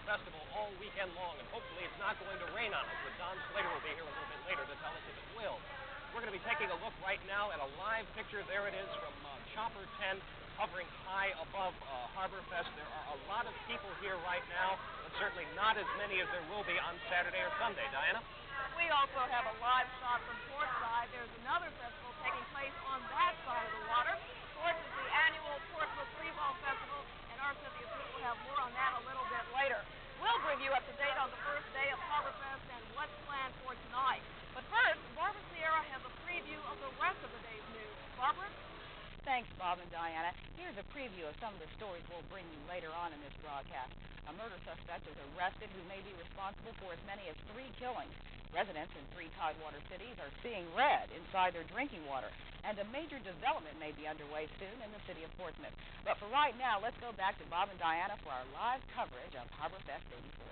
Festival all weekend long, and hopefully it's not going to rain on us, but Don Slater will be here a little bit later to tell us if it will. We're going to be taking a look right now at a live picture. There it is from Chopper 10, hovering high above Harborfest. There are a lot of people here right now, but certainly not as many as there will be on Saturday or Sunday. Diana? We also have a live shot from Portside. There's another festival taking place on that side of the water. Ports is the annual Portsmouth Freeball Festival, and our Cynthia Sweet will have more on that a little bit later. We'll bring you up to date on the first day of Harborfest and what's planned for tonight. But first, Barbara Sierra has a preview of the rest of the day's news. Barbara? Thanks, Bob and Diana. Here's a preview of some of the stories we'll bring you later on in this broadcast. A murder suspect is arrested who may be responsible for as many as 3 killings. Residents in 3 tidewater cities are seeing red inside their drinking water, and a major development may be underway soon in the city of Portsmouth. But for right now, let's go back to Bob and Diana for our live coverage of Harborfest '84.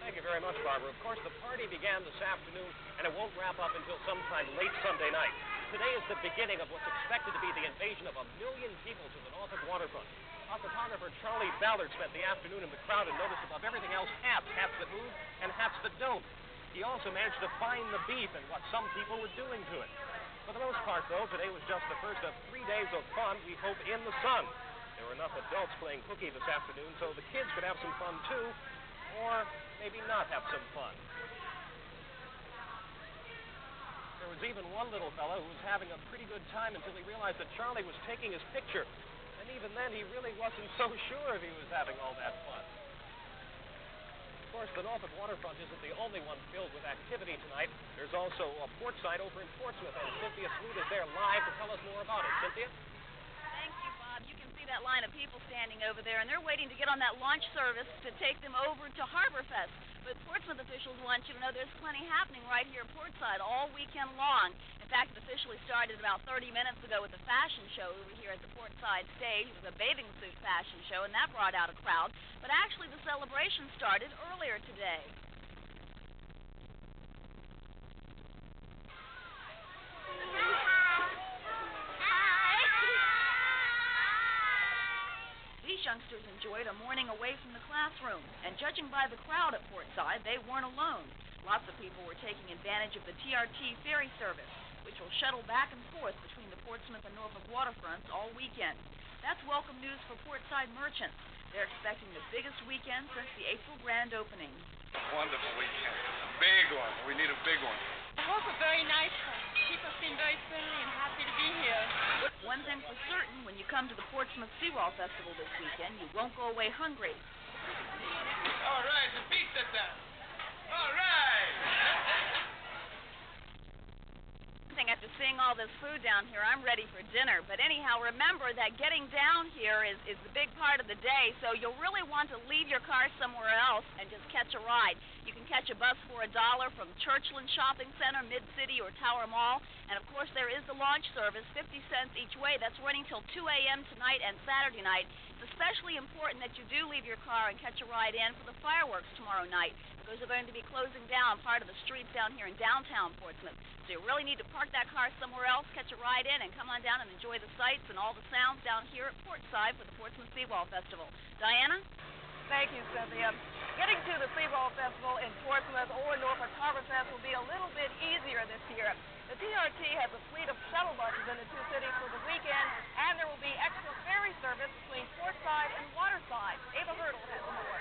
Thank you very much, Barbara. Of course, the party began this afternoon, and it won't wrap up until sometime late Sunday night. Today is the beginning of what's expected to be the invasion of 1 million people to the Norfolk waterfront. Our photographer, Charlie Ballard, spent the afternoon in the crowd and noticed above everything else hats that move and hats that don't. He also managed to find the beef and what some people were doing to it. For the most part, though, today was just the first of 3 days of fun, we hope, in the sun. There were enough adults playing hooky this afternoon, so the kids could have some fun, too, or maybe not have some fun. There was even one little fellow who was having a pretty good time until he realized that Charlie was taking his picture. And even then, he really wasn't so sure if he was having all that fun. Of course, the Norfolk waterfront isn't the only one filled with activity tonight. There's also a Portside over in Portsmouth, and Cynthia Sweet is there live to tell us more about it. Cynthia? Thank you, Bob. You can see that line of people standing over there, and they're waiting to get on that launch service to take them over to Harborfest. But Portsmouth officials want you to know there's plenty happening right here at Portside all weekend long. In fact, it officially started about 30 minutes ago with a fashion show over here at the Portside stage. It was a bathing suit fashion show, and that brought out a crowd. But actually, the celebration started earlier today. Youngsters enjoyed a morning away from the classroom, and judging by the crowd at Portside, they weren't alone. Lots of people were taking advantage of the TRT ferry service, which will shuttle back and forth between the Portsmouth and Norfolk waterfronts all weekend. That's welcome news for Portside merchants. They're expecting the biggest weekend since the April grand opening. Wonderful weekend. A big one. We need a big one. I hope a very nice one. People seem very friendly and happy to be here. One thing for certain, when you come to the Portsmouth Seawall Festival this weekend, you won't go away hungry. All right, the pizza time. All right. After seeing all this food down here, I'm ready for dinner. But anyhow, remember that getting down here is the big part of the day, so you'll really want to leave your car somewhere else and just catch a ride. You can catch a bus for $1 from Churchland Shopping Center, Mid-City, or Tower Mall. And, of course, there is the launch service, 50 cents each way. That's running till 2 a.m. tonight and Saturday night. It's especially important that you do leave your car and catch a ride in for the fireworks tomorrow night, because they're going to be closing down part of the streets down here in downtown Portsmouth. So you really need to park that car somewhere else, catch a ride in, and come on down and enjoy the sights and all the sounds down here at Portside for the Portsmouth Seawall Festival. Diana? Thank you, Cynthia. Getting to the Seawall Festival in Portsmouth or Norfolk Harborfest will be a little bit easier this year. The TRT has a fleet of shuttle buses in the 2 cities for the weekend, and there will be extra ferry service between Portside and Waterside. Ava Hurdle has more.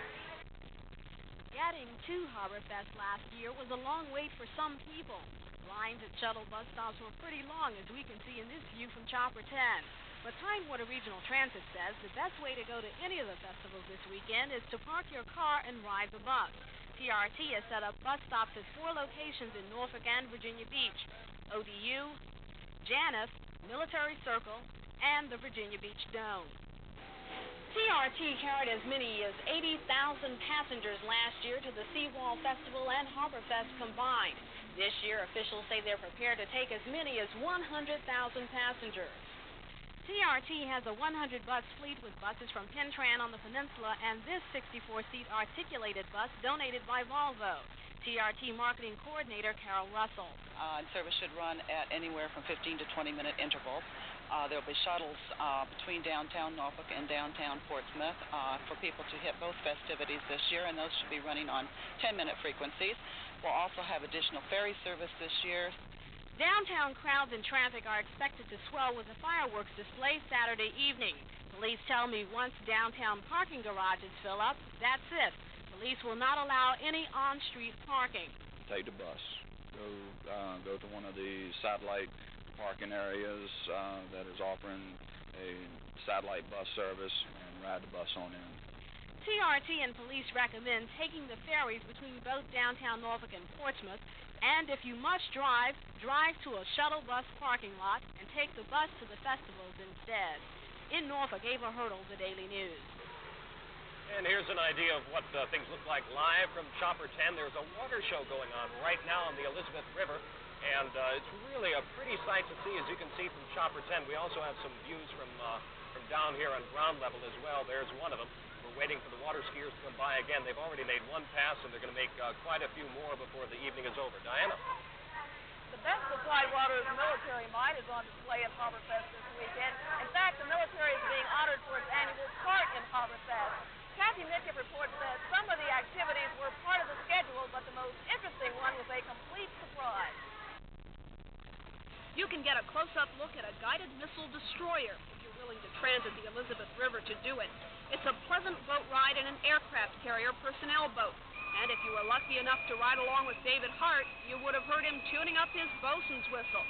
Getting to Harborfest last year was a long wait for some people. Lines at shuttle bus stops were pretty long, as we can see in this view from Chopper 10. But Tidewater Regional Transit says the best way to go to any of the festivals this weekend is to park your car and ride the bus. TRT has set up bus stops at 4 locations in Norfolk and Virginia Beach: ODU, Janus, Military Circle, and the Virginia Beach Dome. TRT carried as many as 80,000 passengers last year to the Seawall Festival and Harborfest combined. This year, officials say they're prepared to take as many as 100,000 passengers. TRT has a 100-bus fleet with buses from Pentran on the peninsula and this 64-seat articulated bus donated by Volvo. TRT Marketing Coordinator Carol Russell. Service should run at anywhere from 15 to 20-minute intervals. There'll be shuttles between downtown Norfolk and downtown Portsmouth for people to hit both festivities this year, and those should be running on 10-minute frequencies. We'll also have additional ferry service this year. Downtown crowds and traffic are expected to swell with a fireworks display Saturday evening. Police tell me once downtown parking garages fill up, that's it. Police will not allow any on-street parking. Take the bus. Go to one of the satellite parking areas that is offering a satellite bus service and ride the bus on in. TRT and police recommend taking the ferries between both downtown Norfolk and Portsmouth, and if you must drive to a shuttle bus parking lot and take the bus to the festivals instead. In Norfolk, Ava Hurdle, The Daily News. And here's an idea of what things look like live from Chopper 10. There's a water show going on right now on the Elizabeth River. And it's really a pretty sight to see, as you can see from Chopper 10. We also have some views from down here on ground level as well. There's one of them. We're waiting for the water skiers to come by again. They've already made one pass, and they're going to make quite a few more before the evening is over. Diana? The best supplied water is military might is on display at Harborfest this weekend. In fact, the military is being honored for its annual part in Harborfest. Kathy Mitchell reports that some of the activities were part of the schedule, but the most interesting one was a complete surprise. You can get a close-up look at a guided missile destroyer if you're willing to transit the Elizabeth River to do it. It's a pleasant boat ride in an aircraft carrier personnel boat. And if you were lucky enough to ride along with David Hart, you would have heard him tuning up his bosun's whistle.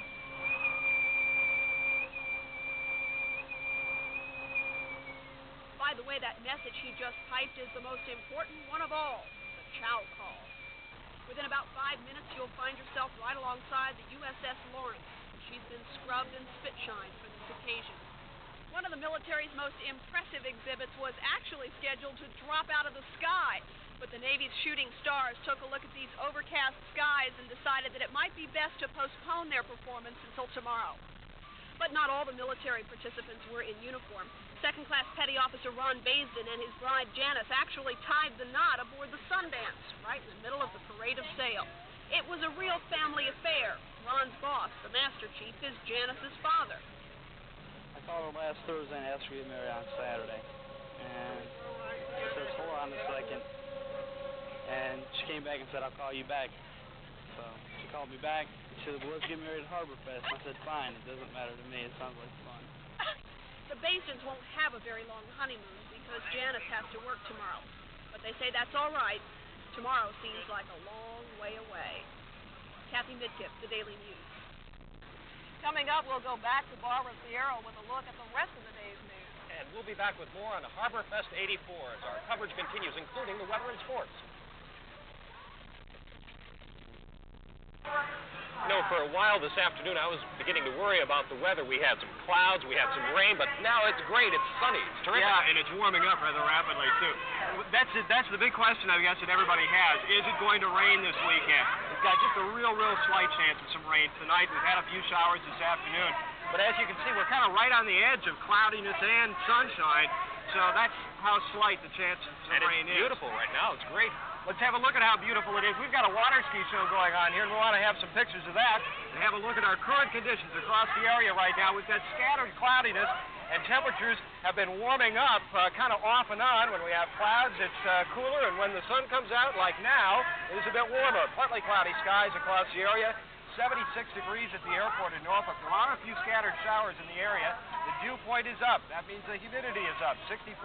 By the way, that message he just piped is the most important one of all, the chow call. Within about 5 minutes, you'll find yourself right alongside the USS Lawrence. She's been scrubbed and spit-shined for this occasion. One of the military's most impressive exhibits was actually scheduled to drop out of the sky, but the Navy's shooting stars took a look at these overcast skies and decided that it might be best to postpone their performance until tomorrow. But not all the military participants were in uniform. Second-class Petty Officer Ron Baisden and his bride Janice actually tied the knot aboard the Sundance, right in the middle of the parade of sail. It was a real family affair. Ron's boss, the Master Chief, is Janice's father. I called her last Thursday and asked her to get married on Saturday. And she says, hold on a second. And she came back and said, I'll call you back. So she called me back. She said, well, let's get married at Harborfest. I said, fine, it doesn't matter to me. It sounds like fun. The Baisdens won't have a very long honeymoon because Janice has to work tomorrow. But they say that's all right. Tomorrow seems like a long way away. Kathy Midkiff, The Daily News. Coming up, we'll go back to Barbara Fierro with a look at the rest of the day's news. And we'll be back with more on Harborfest 84 as our coverage continues, including the weather and sports. You know, for a while this afternoon, I was beginning to worry about the weather. We had some clouds, we had some rain, but now it's great. It's sunny. It's terrific. Yeah, and it's warming up rather rapidly, too. That's the big question, I guess, that everybody has. Is it going to rain this weekend? We've got just a real slight chance of some rain tonight. We've had a few showers this afternoon. But as you can see, we're kind of right on the edge of cloudiness and sunshine. So that's how slight the chance of some rain is. And it's beautiful right now. It's great. Let's have a look at how beautiful it is. We've got a water ski show going on here, and we want to have some pictures of that and have a look at our current conditions across the area right now. We've got scattered cloudiness, and temperatures have been warming up kind of off and on. When we have clouds, it's cooler, and when the sun comes out, like now, it is a bit warmer. Partly cloudy skies across the area. 76 degrees at the airport in Norfolk. There are a few scattered showers in the area. The dew point is up. That means the humidity is up, 64%.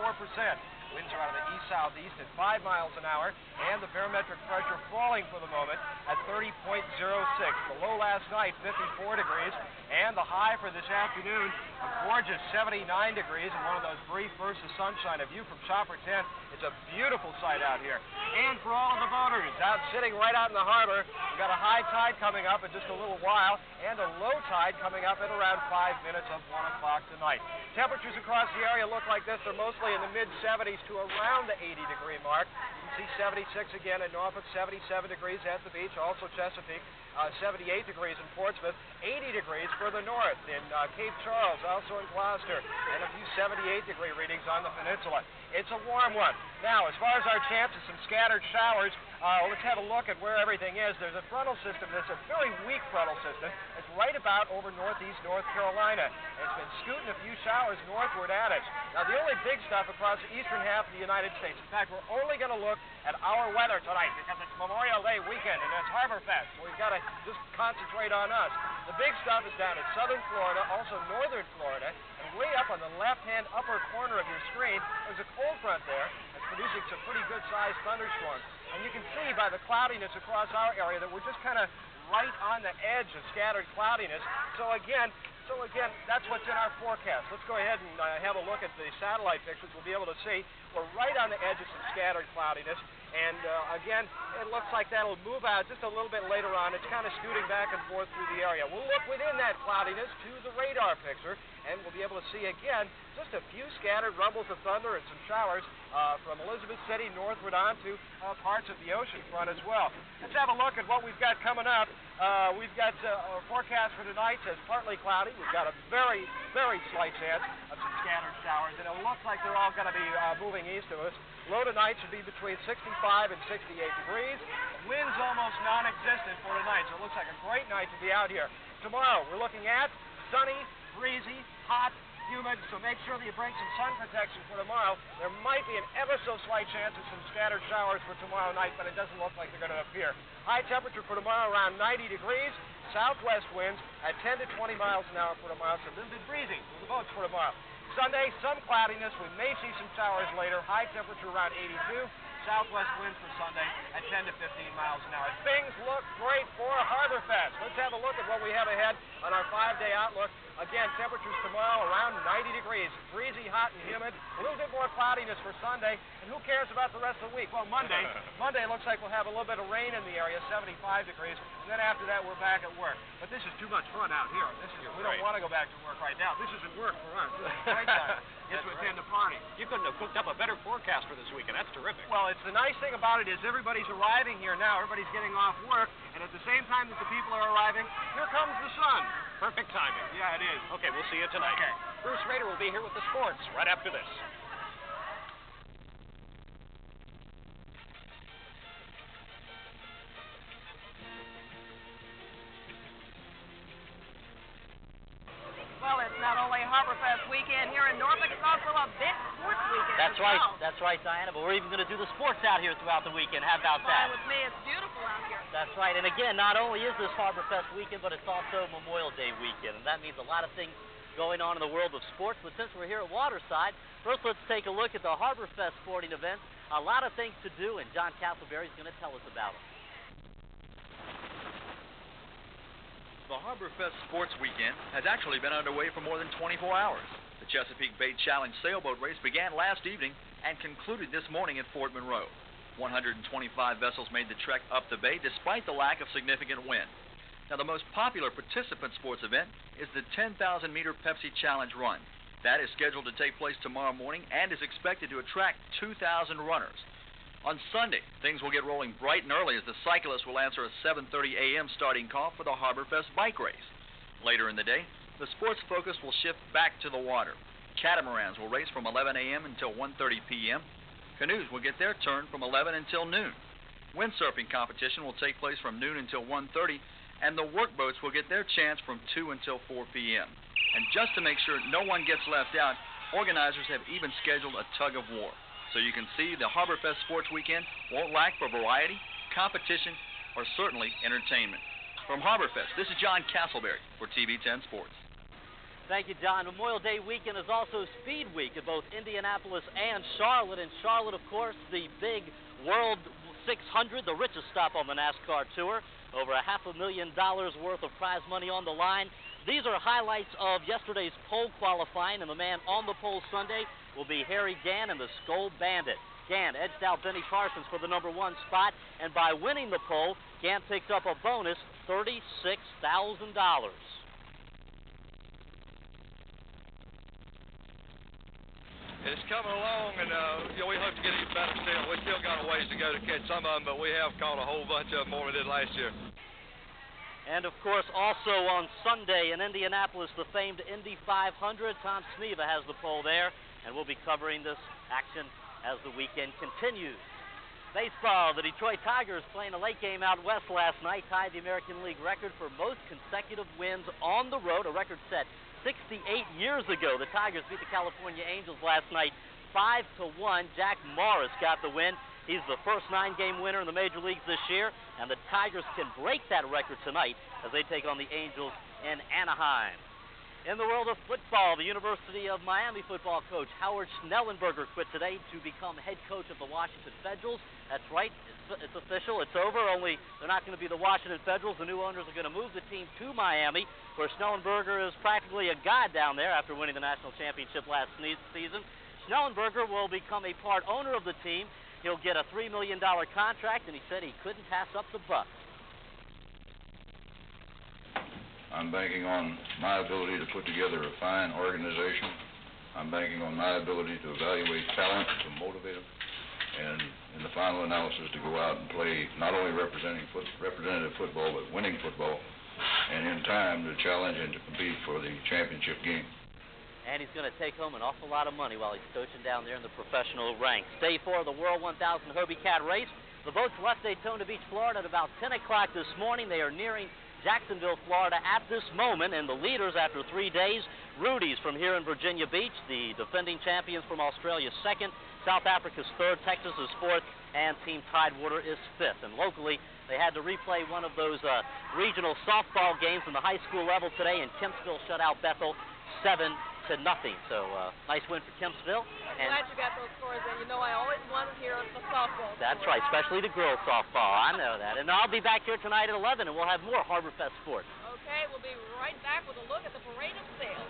Winds are out of the east-southeast at 5 miles an hour, and the barometric pressure falling for the moment at 30.06. The low last night, 54 degrees, and the high for this afternoon, a gorgeous 79 degrees, and one of those brief bursts of sunshine. A view from Chopper 10. It's a beautiful sight out here. And for all of the boaters out sitting right out in the harbor, we've got a high tide coming up in just a little while, and a low tide coming up at around 5 minutes of 1 o'clock tonight. Temperatures across the area look like this. They're mostly in the mid-70s to around the 80-degree mark. You see 76 again in Norfolk, 77 degrees at the beach, also Chesapeake, 78 degrees in Portsmouth, 80 degrees further north in Cape Charles, also in Gloucester, and a few 78-degree readings on the peninsula. It's a warm one. Now, as far as our chances, some scattered showers Let's have a look at where everything is. There's a frontal system that's a very weak frontal system. It's right about over northeast North Carolina. It's been scooting a few showers northward at us. Now, the only big stuff across the eastern half of the United States. In fact, we're only going to look at our weather tonight because it's Memorial Day weekend and it's Harborfest, so we've got to just concentrate on us. The big stuff is down in southern Florida, also northern Florida, and way up on the left-hand upper corner of your screen, there's a cold front there that's producing some pretty good-sized thunderstorms. And you can see by the cloudiness across our area that we're just kind of right on the edge of scattered cloudiness. So again, that's what's in our forecast. Let's go ahead and have a look at the satellite pictures. We'll be able to see we're right on the edge of some scattered cloudiness. And again, it looks like that'll move out just a little bit later on. It's kind of scooting back and forth through the area. We'll look within that cloudiness to the radar picture, and we'll be able to see again just a few scattered rumbles of thunder and some showers from Elizabeth City northward onto parts of the ocean front as well. Let's have a look at what we've got coming up. We've got our forecast for tonight says partly cloudy. We've got a very, very slight chance of some scattered showers, and it looks like they're all going to be moving east of us. Low tonight should be between 65 and 68 degrees. Winds almost non-existent for tonight, so it looks like a great night to be out here. Tomorrow, we're looking at sunny, breezy, hot, humid, so make sure that you bring some sun protection for tomorrow. There might be an ever so slight chance of some scattered showers for tomorrow night, but it doesn't look like they're going to appear. High temperature for tomorrow around 90 degrees. Southwest winds at 10 to 20 miles an hour for tomorrow, so a little bit breezy for the boats for tomorrow. Sunday, some cloudiness. We may see some showers later. High temperature around 82. Southwest winds for Sunday at 10 to 15 miles an hour. Things look great for Harborfest. Let's have a look at what we have ahead on our 5-day outlook. Again, temperatures tomorrow around 90 degrees. Breezy, hot, and humid. A little bit more cloudiness for Sunday. And who cares about the rest of the week? Well, Monday looks like we'll have a little bit of rain in the area, 75 degrees. And then after that, we're back at work. But this is too much fun out here. We don't want to go back to work right now. This isn't work for us. This is break time. It's to attend the party. You couldn't have cooked up a better forecast for this weekend. That's terrific. Well, it's the nice thing about it is everybody's arriving here now. Everybody's getting off work, and at the same time that the people are arriving, here comes the sun. Perfect timing. Yeah, it is. Okay, we'll see you tonight. Okay. Bruce Rader will be here with the sports right after this. Well, it's not only Harborfest weekend here in Norfolk, it's also a big sports weekend. That's right. That's right, Diana. But we're even going to do the sports out here throughout the weekend. How about that? Fine with me. It's beautiful out here. That's right. And again, not only is this Harborfest weekend, but it's also Memorial Day weekend. And that means a lot of things going on in the world of sports. But since we're here at Waterside, first let's take a look at the Harborfest sporting events. A lot of things to do, and John Castleberry is going to tell us about them. The Harborfest Sports Weekend has actually been underway for more than 24 hours. The Chesapeake Bay Challenge sailboat race began last evening and concluded this morning at Fort Monroe. 125 vessels made the trek up the bay despite the lack of significant wind. Now, the most popular participant sports event is the 10,000-meter Pepsi Challenge Run. That is scheduled to take place tomorrow morning and is expected to attract 2,000 runners. On Sunday, things will get rolling bright and early as the cyclists will answer a 7:30 a.m. starting call for the Harborfest bike race. Later in the day, the sports focus will shift back to the water. Catamarans will race from 11 a.m. until 1:30 p.m. Canoes will get their turn from 11 until noon. Windsurfing competition will take place from noon until 1:30, and the workboats will get their chance from 2 until 4 p.m. And just to make sure no one gets left out, organizers have even scheduled a tug of war. So you can see the Harborfest Sports Weekend won't lack for variety, competition, or certainly entertainment. From Harborfest, this is John Castleberry for TV 10 Sports. Thank you, John. Memorial Day weekend is also Speed Week at both Indianapolis and Charlotte. And Charlotte, of course, the big World 600, the richest stop on the NASCAR Tour. Over $500,000 worth of prize money on the line. These are highlights of yesterday's pole qualifying, and the man on the pole Sunday will be Harry Gann and the Skull Bandit. Gann edged out Benny Parsons for the number 1 spot, and by winning the pole, Gann picked up a bonus $36,000. It's coming along, and we hope to get even better still. We still got a ways to go to catch some of them, but we have caught a whole bunch of them more than we did last year. And, of course, also on Sunday in Indianapolis, the famed Indy 500. Tom Sneva has the pole there, and we'll be covering this action as the weekend continues. Baseball, the Detroit Tigers playing a late game out west last night tied the American League record for most consecutive wins on the road, a record set 68 years ago. The Tigers beat the California Angels last night 5-1. Jack Morris got the win. He's the first 9-game winner in the major leagues this year, and the Tigers can break that record tonight as they take on the Angels in Anaheim. In the world of football, the University of Miami football coach Howard Schnellenberger quit today to become head coach of the Washington Federals. That's right, it's official, it's over, only they're not going to be the Washington Federals. The new owners are going to move the team to Miami, where Schnellenberger is practically a god down there after winning the national championship last season. Schnellenberger will become a part owner of the team. He'll get a $3 million contract, and he said he couldn't pass up the buck. I'm banking on my ability to put together a fine organization. I'm banking on my ability to evaluate talent, to motivate them, and in the final analysis to go out and play not only representative football, but winning football, and in time to challenge and to compete for the championship game. And he's going to take home an awful lot of money while he's coaching down there in the professional ranks. Day 4 of the World 1000 Hobie Cat Race. The boats left Daytona Beach, Florida at about 10 o'clock this morning. They are nearing Jacksonville, Florida at this moment, and the leaders after 3 days, Rudy's from here in Virginia Beach, the defending champions from Australia 2nd, South Africa's 3rd, Texas is 4th, and Team Tidewater is 5th. And locally, they had to replay one of those regional softball games in the high school level today, and Kempsville shut out Bethel 7-0. So nice win for Kempsville. I'm glad you got those scores in. You know, I always wanted to hear the softball. That's right, especially the girls softball. I know that. And I'll be back here tonight at 11, and we'll have more Harborfest sports. Okay, we'll be right back with a look at the parade of sails.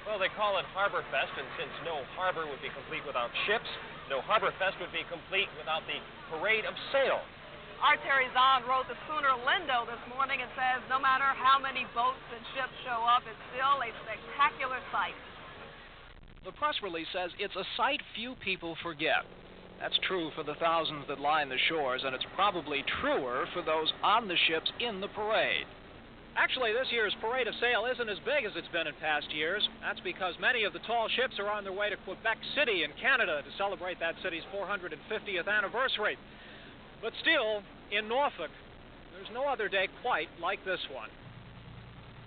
Well, they call it Harborfest, and since no harbor would be complete without ships, no Harborfest would be complete without the parade of sail. Our Terry Zahn wrote the schooner Lindo this morning and says no matter how many boats and ships show up, it's still a spectacular sight. The press release says it's a sight few people forget. That's true for the thousands that line the shores, and it's probably truer for those on the ships in the parade. Actually, this year's Parade of Sail isn't as big as it's been in past years. That's because many of the tall ships are on their way to Quebec City in Canada to celebrate that city's 450th anniversary. But still, in Norfolk, there's no other day quite like this one.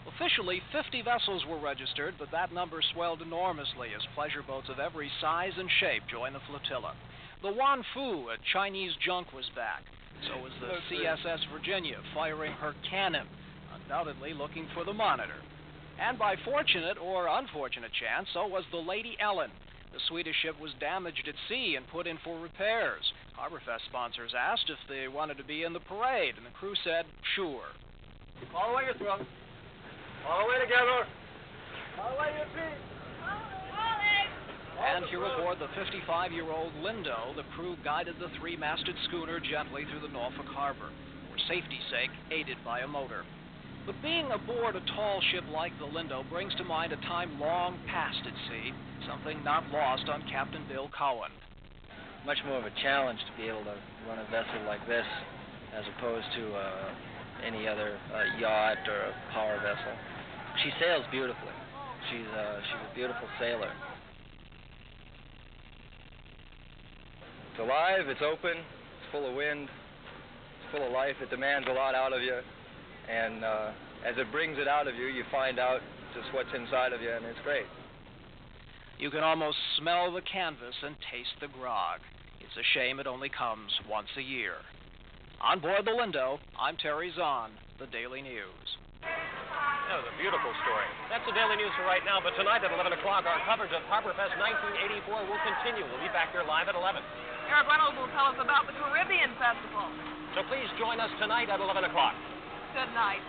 Officially, 50 vessels were registered, but that number swelled enormously as pleasure boats of every size and shape joined the flotilla. The Wanfu, a Chinese junk, was back. So was the CSS Virginia, firing her cannon, undoubtedly looking for the Monitor. And by fortunate or unfortunate chance, so was the Lady Ellen. The Swedish ship was damaged at sea and put in for repairs. Harborfest sponsors asked if they wanted to be in the parade, and the crew said, sure. All the way your throat. All the way together. All the way your feet. And here aboard the 55-year-old Lindo, the crew guided the 3-masted schooner gently through the Norfolk Harbor, for safety's sake, aided by a motor. But being aboard a tall ship like the Lindo brings to mind a time long past at sea, something not lost on Captain Bill Cowan. Much more of a challenge to be able to run a vessel like this as opposed to any other yacht or a power vessel. She sails beautifully. She's a beautiful sailor. It's alive, it's open, it's full of wind, it's full of life, it demands a lot out of you. And as it brings it out of you, you find out just what's inside of you, and it's great. You can almost smell the canvas and taste the grog. It's a shame it only comes once a year. On board the Lindo, I'm Terry Zahn, the Daily News. That was a beautiful story. That's the Daily News for right now, but tonight at 11 o'clock, our coverage of Harborfest 1984 will continue. We'll be back here live at 11. Eric Reynolds will tell us about the Caribbean Festival. So please join us tonight at 11 o'clock. Good night.